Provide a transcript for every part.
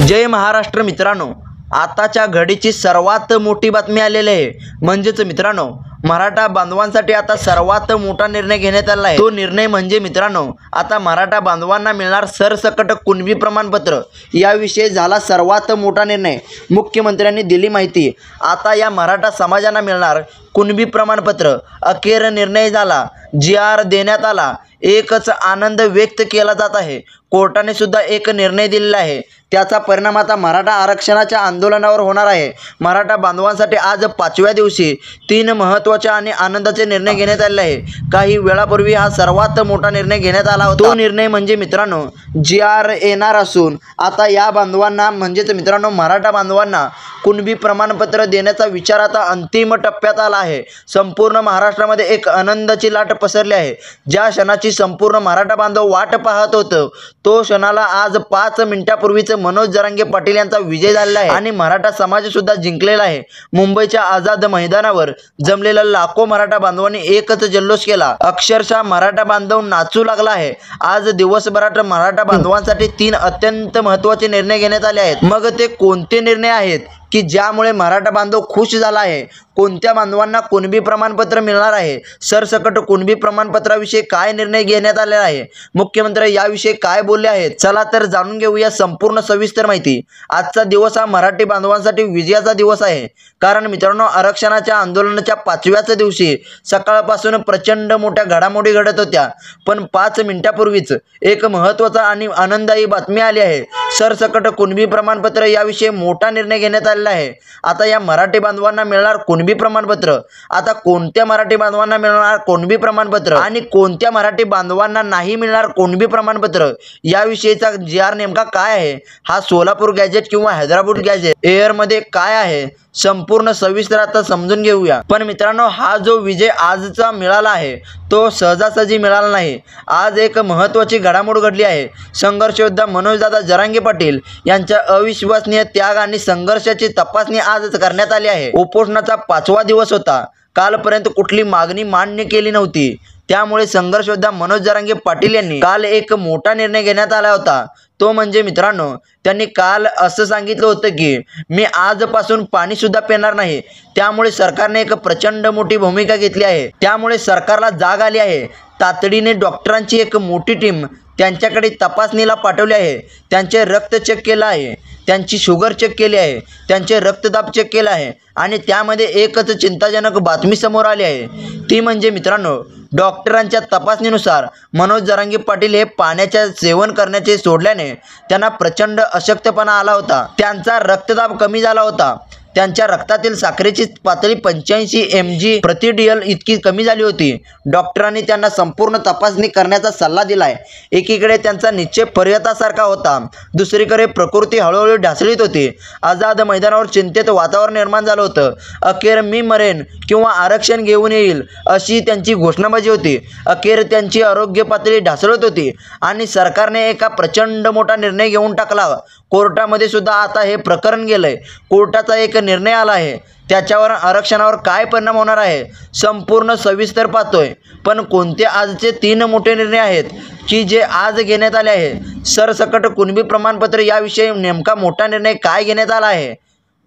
जय महाराष्ट्र मित्रांनो, आताच्या घडीची सर्वात मोठी बातमी आलेली आहे। म्हणजेच मित्रांनो, मराठा बांधवांसाठी आता सर्वात मोठा निर्णय घेण्यात आला आहे। तो निर्णय म्हणजे मित्रांनो, आता मराठा बांधवांना मिळणार सरसकट कुणबी प्रमाणपत्र। याविषयी झाला सर्वात मोठा निर्णय। मुख्यमंत्र्यांनी दिली माहिती। आता या मराठा समाजांना मिळणार कुणबी प्रमाणपत्र। अखेर निर्णय झाला, जी.आर. देण्यात आला। एकच आनंद व्यक्त केला जात आहे। कोर्टाने सुद्धा एक निर्णय दिलेला आहे। त्याचा परिणाम आता मराठा आरक्षणाच्या आंदोलनावर होणार आहे। मराठा बांधवांसाठी आज 5व्या दिवशी 3 महत्त्वाचे आणि आनंदाचे निर्णय घेण्यात आले आहे। काही वेळापूर्वी हा सर्वात मोठा निर्णय घेण्यात आला होता। तो निर्णय म्हणजे मित्रांनो, जी.आर. येणार असून आता या बांधवांना म्हणजेच मित्रांनो मराठा बांधवांना कुणबी प्रमाणपत्र देण्याचा विचार आता अंतिम टप्प्यात आला आहे। संपूर्ण महाराष्ट्रामध्ये एक आनंदाची लाट पसरली आहे। ज्या क्षणाची संपूर्ण मराठा बांधव वाट पाहत होतं, तो क्षणाला आज 5 मिनिटांपूर्वीच मनोज जरांगे पाटील यांचा विजय झालेला आहे आणि मराठा समाज सुद्धा जिंकलेला आहे। मुंबईच्या आझाद मैदानावर जमलेल्या लाखो मराठा बांधवांनी एकच जल्लोष केला। अक्षरशः मराठा बांधव नाचू लागला आहे। आज दिवसभरात मराठा बांधवांसाठी 3 अत्यंत महत्त्वाचे निर्णय घेण्यात आले आहेत। मग ते कोणते निर्णय आहेत की ज्यामुळे मराठा बांधव खुश झाला आहे? कोणत्या बांधवांना कुणबी प्रमाणपत्र मिळणार आहे? सरसकट कुणबी प्रमाणपत्राविषयी काय निर्णय घेण्यात आलेला आहे? मुख्यमंत्री याविषयी काय बोलले आहेत? चला तर जाणून घेऊया संपूर्ण सविस्तर माहिती। आजचा दिवस हा मराठी बांधवांसाठी विजयाचा दिवस आहे। कारण मित्रांनो, आरक्षणाच्या आंदोलनाच्या 5व्याच दिवशी सकाळपासून प्रचंड मोठ्या घडामोडी घडत होत्या, पण 5 मिनिटांपूर्वीच एक महत्त्वाचा आणि आनंददायी बातमी आली आहे। सरसकट कुणबी प्रमाणपत्र याविषयी मोठा निर्णय घेण्यात आलेला आहे। आता या मराठी बांधवांना मिळणार कुणबी प्रमाणपत्र। आता कोणत्या मराठी बांधवांना मिळणार कुणबी प्रमाणपत्र आणि कोणत्या मराठी बांधवांना नाही मिळणार कुणबी प्रमाणपत्र, याविषयीचा जी.आर. नेमका काय आहे? हा सोलापूर गॅजेट किंवा हैदराबाद गॅजेट एअर मध्ये काय आहे? संपूर्ण सविस्तर आता समजून घेऊया। पण मित्रांनो, हा जो विजय आजचा मिळाला आहे तो सहजासहजी मिळाला नाही। आज एक महत्त्वाची घडामोड घडली आहे। संघर्ष योद्धा मनोजदादा जरांगे पाटील यांच्या अविश्वसनीय त्याग आणि संघर्षाची तपासणी आज करण्यात आली आहे। उपोषणाचा 5वा दिवस होता। कालपर्यंत कुठली मागणी मान्य केली नव्हती। त्यामुळे संघर्ष योद्धा मनोज जरांगे पाटील यांनी काल एक मोठा निर्णय घेण्यात आला होता। तो म्हणजे मित्रांनो, त्यांनी काल असं सांगितलं होतं की मी आजपासून पाणी सुद्धा पिणार नाही। त्यामुळे सरकारने एक प्रचंड मोठी भूमिका घेतली आहे। त्यामुळे सरकारला जाग आली आहे। तातडीने डॉक्टरांची एक मोठी टीम त्यांच्याकडे तपासणीला पाठवली आहे। त्यांचे रक्त चेक केलं आहे, त्यांची शुगर चेक केली आहे, त्यांचे रक्तदाब चेक केला आहे आणि त्यामध्ये एकच चिंताजनक बातमी समोर आली आहे। ती म्हणजे मित्रांनो, डॉक्टरांच्या तपासणीनुसार मनोज जरांगे पाटील हे पाण्याचे सेवन करण्याचे सोडल्याने त्यांना प्रचंड अशक्तपणा आला होता। त्यांचा रक्तदाब कमी झाला होता। त्यांच्या रक्तातील साखरेची पातळी 85 mg/dl इतकी कमी झाली होती। डॉक्टरांनी त्यांना संपूर्ण तपासणी करण्याचा सल्ला दिलाय। एकीकडे त्यांचा निश्चय पर्यतासारखा होता, दुसरीकडे प्रकृती हळूहळू ढासळीत होती। आझाद मैदानावर चिंतेत वातावरण निर्माण झालं होतं। अखेर मी मरेन किंवा आरक्षण घेऊन येईल अशी त्यांची घोषणाबाजी होती। अखेर त्यांची आरोग्य पातळी ढासळत होती आणि सरकारने एका प्रचंड मोठा निर्णय घेऊन टाकला। कोर्टामध्ये सुद्धा आता हे प्रकरण गेलंय। कोर्टाचा एक निर्णय आला आहे। त्याच्यावर आरक्षणावर काय परिणाम होणार आहे संपूर्ण सविस्तर पाहतोय। पण कोणते आजचे 3 मोठे निर्णय आहेत की जे आज घेण्यात आले आहे? सरसकट कुणबी प्रमाणपत्र याविषयी नेमका मोठा निर्णय काय घेण्यात आला आहे?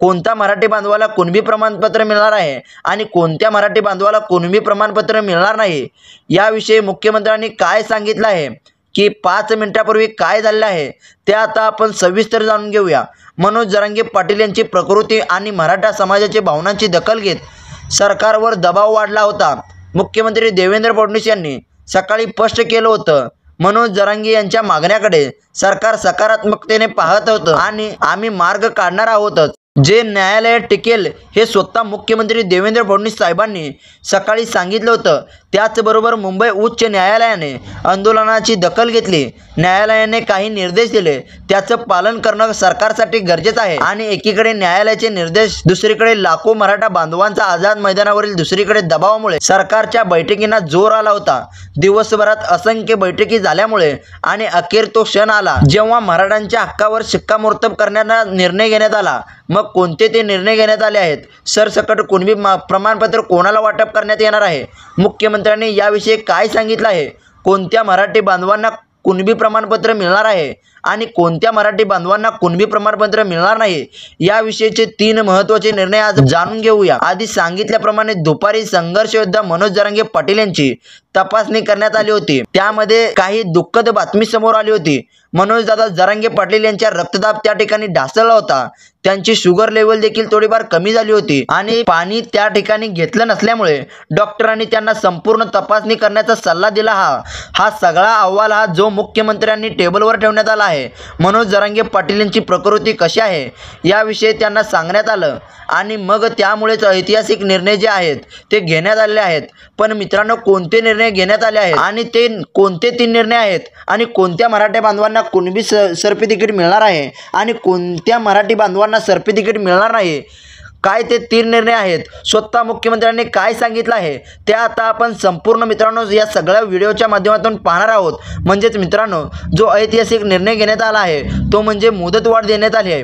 कोणत्या मराठी बांधवाला कुणबी प्रमाणपत्र मिळणार आहे आणि कोणत्या मराठी बांधवाला कुणबी प्रमाणपत्र मिळणार नाही, याविषयी मुख्यमंत्र्यांनी काय सांगितलं आहे की 5 मिनिटांपूर्वी काय झालेलं आहे ते आता आपण सविस्तर जाणून घेऊया। मनोज जरांगे पाटील यांची प्रकृती आणि मराठा समाजाच्या भावनांची दखल घेत सरकारवर दबाव वाढला होता। मुख्यमंत्री देवेंद्र फडणवीस यांनी सकाळी स्पष्ट केलं होतं, मनोज जरांगे यांच्या मागण्याकडे सरकार सकारात्मकतेने पाहत होतं आणि आम्ही मार्ग काढणार आहोतच। जे न्यायालयात टिकेल हे स्वतः मुख्यमंत्री देवेंद्र फडणवीस साहेबांनी सकाळी सांगितलं होतं। त्याचबरोबर मुंबई उच्च न्यायालयाने आंदोलनाची दखल घेतली। न्यायालयाने काही निर्देश दिले, त्याचं पालन करणं सरकारसाठी गरजेचं आहे। आणि एकीकडे न्यायालयाचे निर्देश, दुसरीकडे लाखो मराठा बांधवांचा आझाद मैदानावरील दुसरीकडे दबावामुळे सरकारच्या बैठकींना जोर आला होता। दिवसभरात असंख्य बैठकी झाल्यामुळे आणि अखेर तो क्षण आला जेव्हा मराठ्यांच्या हक्कावर शिक्कामोर्तब करण्याचा निर्णय घेण्यात आला। मग कोणते ते निर्णय घेण्यात आले आहेत? सरसकट कुणबी प्रमाणपत्र कोणाला वाटप करण्यात येणार आहे? मुख्यमंत्र्यांनी याविषयी काय सांगितलं आहे? कोणत्या मराठी बांधवांना कुणबी प्रमाणपत्र मिळणार आहे आणि कोणत्या मराठी बांधवांना कुणबी प्रमाणपत्र मिळणार नाही याविषयीचे 3 महत्त्वाचे निर्णय आज जाणून घेऊया। आधी सांगितल्याप्रमाणे दुपारी संघर्ष योद्धा मनोज जरांगे पाटील यांची तपासणी करण्यात आली होती। त्यामध्ये काही दुःखद बातमी समोर आली होती। मनोज दादा जरांगे पाटील यांचा रक्तदाब त्या ठिकाणी ढासळला होता। त्यांची शुगर लेवल देखील थोडीफार कमी झाली होती आणि पाणी त्या ठिकाणी घेतलं नसल्यामुळे डॉक्टरांनी त्यांना संपूर्ण तपासणी करण्याचा सल्ला दिला। हा सगळा अहवाल जो मुख्यमंत्र्यांनी टेबलवर ठेवण्यात आला आहे। मनोज जरांगे पाटील यांची प्रकृती कशी आहे याविषयी त्यांना सांगण्यात आलं आणि मग त्यामुळेच ऐतिहासिक निर्णय जे आहेत ते घेण्यात आलेले आहेत। पण मित्रांनो, कोणते निर्णय घेण्यात आले आहेत आणि ते कोणते 3 निर्णय आहेत आणि कोणत्या मराठी बांधवांना कुणबी सरपी तिकीट मिळणार आहे आणि कोणत्या मराठी बांधवांना सरपी तिकीट मिळणार नाही, काय ते 3 निर्णय आहेत, स्वतः मुख्यमंत्र्यांनी काय सांगितलं आहे ते आता आपण संपूर्ण मित्रांनो या सगळ्या व्हिडिओच्या माध्यमातून पाहणार आहोत। म्हणजेच मित्रांनो, जो ऐतिहासिक निर्णय घेण्यात आला आहे तो म्हणजे मुदतवाढ देण्यात आली आहे।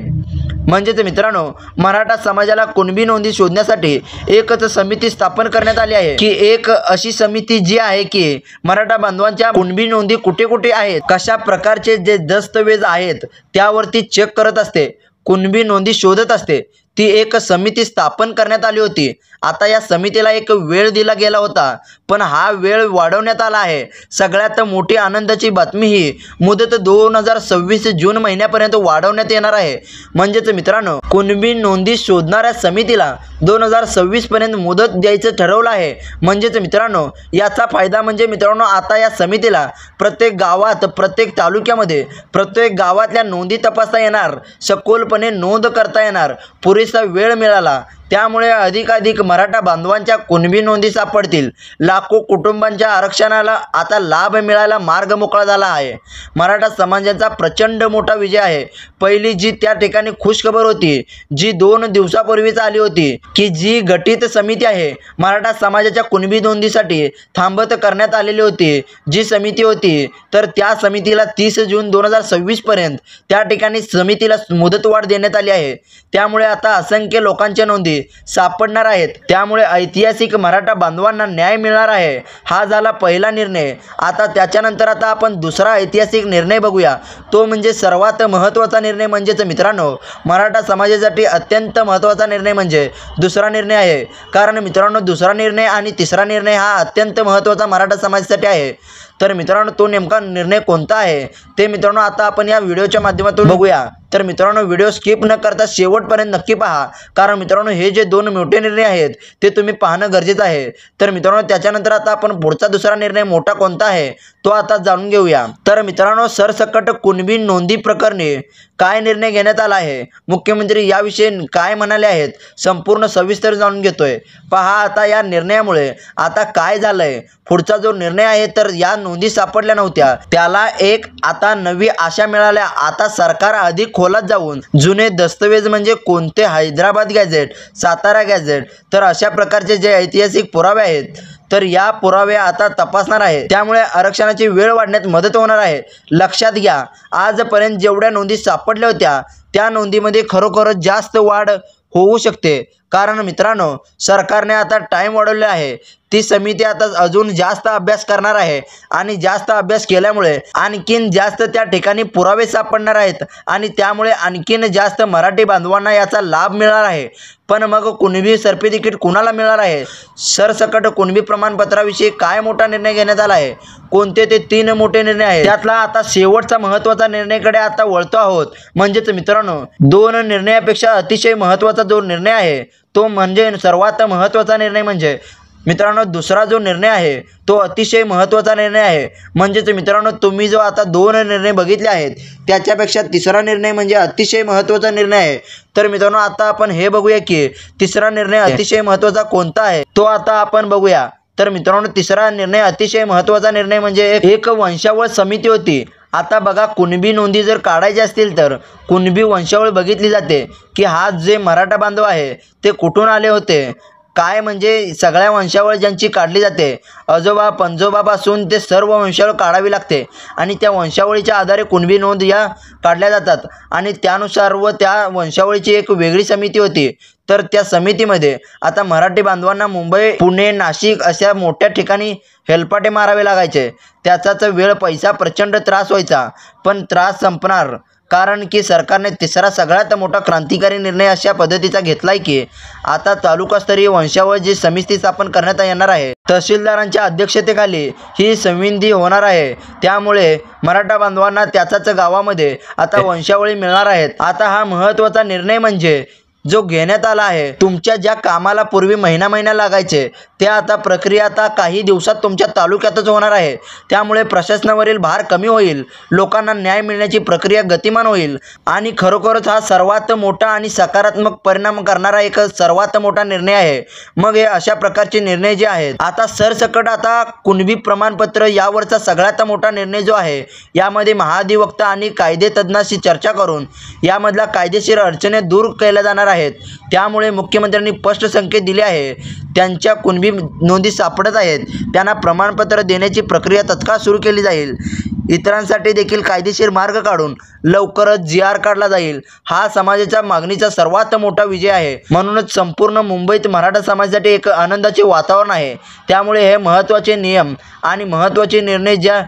म्हणजेच मित्रांनो, मराठा समाजाला कुणबी नोंदी शोधण्यासाठी एकच समिती स्थापन करण्यात आली आहे की एक अशी समिती जी आहे की मराठा बांधवांच्या कुणबी नोंदी कुठे कुठे आहेत, कशा प्रकारचे जे दस्तऐवज आहेत त्यावरती चेक करत असते, कुणबी नोंदी शोधत असते। ती एक समिती स्थापन करण्यात आली होती। आता या समितीला एक वेळ दिला गेला होता, पण हा वेळ वाढवण्यात आला आहे। सगळ्यात मोठी आनंदाची बातमी ही मुदत 2026 जून महिन्यापर्यंत वाढवण्यात येणार आहे। म्हणजेच मित्रांनो, कुणबी नोंदी शोधणाऱ्या समितीला 2026 पर्यंत मुदत द्यायचं ठरवलं आहे। म्हणजेच मित्रांनो, याचा फायदा म्हणजे मित्रांनो, आता या समितीला प्रत्येक गावात, प्रत्येक तालुक्यामध्ये, प्रत्येक गावातल्या नोंदी तपासता येणार, सखोलपणे नोंद करता येणार, पुरेसा वेळ मिळाला त्यामुळे अधिकाधिक मराठा बांधवांच्या कुणबी नोंदी सापडतील। लाखो कुटुंबांच्या आरक्षणाला आता लाभ मिळायला मार्ग मोकळा झाला आहे। मराठा समाजाचा प्रचंड मोठा विजय आहे। पहिली जी त्या ठिकाणी खुशखबर होती, जी 2 दिवसापूर्वीच आली होती की जी गठीत समिती आहे मराठा समाजाच्या कुणबी नोंदीसाठी थांबत करण्यात आलेली होती, जी समिती होती, तर त्या समितीला 30 जून 2026 पर्यंत त्या ठिकाणी समितीला मुदतवाढ देण्यात आली आहे। त्यामुळे आता असंख्य लोकांच्या नोंदी सापडणार आहेत। त्यामुळे ऐतिहासिक मराठा बांधवांना न्याय मिळणार आहे। हा झाला पहिला निर्णय। आता त्याच्यानंतर आता आपण दुसरा ऐतिहासिक निर्णय बघूया। तो म्हणजे सर्वात महत्त्वाचा निर्णय। म्हणजेच मित्रांनो, मराठा समाजासाठी अत्यंत महत्त्वाचा निर्णय म्हणजे दुसरा निर्णय आहे। कारण मित्रांनो, दुसरा निर्णय आणि तिसरा निर्णय हा अत्यंत महत्त्वाचा मराठा समाजासाठी आहे। तर मित्रांनो, तो नेमका निर्णय कोणता आहे ते मित्रांनो आता आपण या व्हिडिओच्या माध्यमातून बघूया। तर मित्रांनो, व्हिडिओ स्किप न करता शेवटपर्यंत नक्की पहा, कारण मित्रांनो हे जे 2 मोठे निर्णय आहेत ते तुम्ही पाहणं गरजेचं आहे। तर मित्रांनो, त्याच्यानंतर आता आपण पुढचा दुसरा निर्णय मोठा कोणता आहे तो आता जाणून घेऊया। तर मित्रांनो, सरसकट कुणबी नोंदी प्रकरणी काय निर्णय घेण्यात आला आहे, मुख्यमंत्री याविषयी काय म्हणाले आहेत, संपूर्ण सविस्तर जाणून घेतोय। पहा आता या निर्णयामुळे आता काय झालंय। पुढचा जो निर्णय आहे, तर या नोंदी सापडल्या नव्हत्या त्याला एक आता नवी आशा मिळाल्या। आता सरकार अधिक खोलात जाऊन जुने दस्तऐवज म्हणजे कोणते हैदराबाद गॅझेट, सातारा गॅझेट, तर अशा प्रकारचे जे ऐतिहासिक पुरावे आहेत तर या पुरावे आता तपासणार आहे। त्यामुळे आरक्षणाची वेळ वाढण्यात मदत होणार आहे। लक्षात घ्या, आजपर्यंत जेवढ्या नोंदी सापडल्या होत्या त्या नोंदीमध्ये खरोखरच जास्त वाढ होऊ शकते। कारण मित्रांनो, सरकारने आता टाइम वाढवले आहे। ती समिती आता अजून जास्त अभ्यास करणार आहे आणि जास्त अभ्यास केल्यामुळे आणखीन जास्त त्या ठिकाणी पुरावे सापडणार आहेत आणि त्यामुळे आणखीन जास्त मराठी बांधवांना याचा लाभ मिळणार आहे। पण मग कुणबी सरपी तिकीट कुणाला मिळणार आहे, सरसकट कुणबी प्रमाणपत्राविषयी काय मोठा निर्णय घेण्यात आला आहे, कोणते ते 3 मोठे निर्णय आहेत, त्यातला आता शेवटचा महत्त्वाचा निर्णयाकडे आता वळतो आहोत। म्हणजेच मित्रांनो, 2 निर्णयापेक्षा अतिशय महत्त्वाचा जो निर्णय आहे तो म्हणजे सर्वात महत्त्वाचा निर्णय म्हणजे मित्रांनो दुसरा जो निर्णय आहे तो अतिशय महत्त्वाचा निर्णय आहे। म्हणजेच मित्रांनो, तुम्ही जो आता 2 निर्णय बघितले आहेत त्याच्यापेक्षा तिसरा निर्णय म्हणजे अतिशय महत्त्वाचा निर्णय आहे। तर मित्रांनो, आता आपण हे बघूया की तिसरा निर्णय अतिशय महत्त्वाचा कोणता आहे तो आता आपण बघूया। तर मित्रांनो, तिसरा निर्णय अतिशय महत्त्वाचा निर्णय म्हणजे एक वंशावळ समिती होती। आता बघा, कुणबी नोंदी जर काढायची असतील तर कुणबी वंशावळ बघितली जाते की हा जे मराठा बांधव आहे ते कुठून आले होते, काय म्हणजे सगळ्या वंशावळ ज्यांची काढली जाते, आजोबा पणजोबापासून ते सर्व वंशावळ काढावी लागते आणि त्या वंशावळीच्या आधारे कुणबी नोंद या काढल्या जातात आणि त्यानुसार व त्या वंशावळीची एक वेगळी समिती होती. तर त्या समितीमध्ये आता मराठी बांधवांना मुंबई, पुणे, नाशिक अशा मोठ्या ठिकाणी हेलपाटे मारावे लागायचे. त्याचाच वेळ, पैसा, प्रचंड त्रास व्हायचा. पण त्रास संपणार, कारण की सरकारने तिसरा सगळ्यात मोठा क्रांतिकारी निर्णय अशा पद्धतीचा घेतलाय की आता तालुकास्तरीय वंशावळ जी समिती स्थापन करण्यात येणार आहे, तहसीलदारांच्या अध्यक्षतेखाली ही समिती होणार आहे. त्यामुळे मराठा बांधवांना त्याचाच गावामध्ये आता वंशावळी मिळणार आहेत. आता हा महत्त्वाचा निर्णय म्हणजे जो घेण्यात आला आहे, तुमच्या ज्या कामाला पूर्वी महिना लागायचे ते आता प्रक्रिया आता काही दिवसात तुमच्या तालुक्यातच होणार आहे. त्यामुळे प्रशासनावरील भार कमी होईल, लोकांना न्याय मिळण्याची प्रक्रिया गतिमान होईल आणि खरोखरच हा सर्वात मोठा आणि सकारात्मक परिणाम करणारा एक सर्वात मोठा निर्णय आहे. मग हे अशा प्रकारचे निर्णय जे आहेत, आता सरसकट आता कुणबी प्रमाणपत्र यावरचा सगळ्यात मोठा निर्णय जो आहे, यामध्ये महाधिवक्ता आणि कायदेतज्ञांशी चर्चा करून यामधला कायदेशीर अडचणी दूर केल्या जाणार आहेत. त्यामुळे मुख्यमंत्र्यांनी स्पष्ट संकेत दिले आहे, त्यांच्या कुणबी नोंदी सापडत आहेत त्यांना प्रमाणपत्र देण्याची प्रक्रिया तत्काळ सुरू केली जाईल. इतरांसाठी देखील कायदेशीर मार्ग काढून लवकरच GR काढला जाईल. हा समाजाच्या मागणीचा सर्वात मोठा विजय आहे. म्हणूनच संपूर्ण मुंबईत मराठा समाजासाठी एक आनंदाचे वातावरण आहे. त्यामुळे हे महत्त्वाचे नियम आणि महत्त्वाचे निर्णय ज्या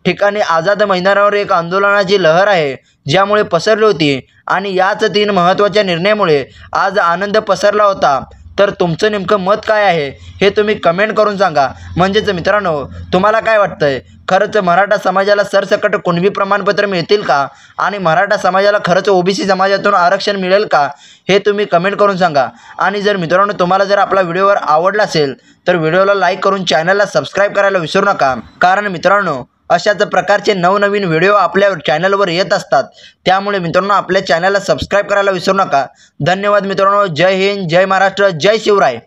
ठिकाणी आझाद मैदानावर एक आंदोलनाची लहर आहे ज्यामुळे पसरली होती आणि याच 3 महत्त्वाच्या निर्णयामुळे आज आनंद पसरला होता. तर तुमचं नेमकं मत काय आहे हे तुम्ही कमेंट करून सांगा. म्हणजेच मित्रांनो, तुम्हाला काय वाटतंय, खरंच मराठा समाजाला सरसकट कुणबी प्रमाणपत्र मिळतील का आणि मराठा समाजाला खरंच OBC समाजातून आरक्षण मिळेल का, हे तुम्ही कमेंट करून सांगा. आणि जर मित्रांनो तुम्हाला जर आपला व्हिडिओवर आवडला असेल तर व्हिडिओला लाईक करून चॅनलला सबस्क्राईब करायला विसरू नका. कारण मित्रांनो, अशाच प्रकारचे नवनवीन व्हिडिओ आपल्या चॅनलवर येत असतात. त्यामुळे मित्रांनो आपल्या चॅनलला सबस्क्राईब करायला विसरू नका. धन्यवाद मित्रांनो. जय हिंद, जय महाराष्ट्र, जय शिवराय.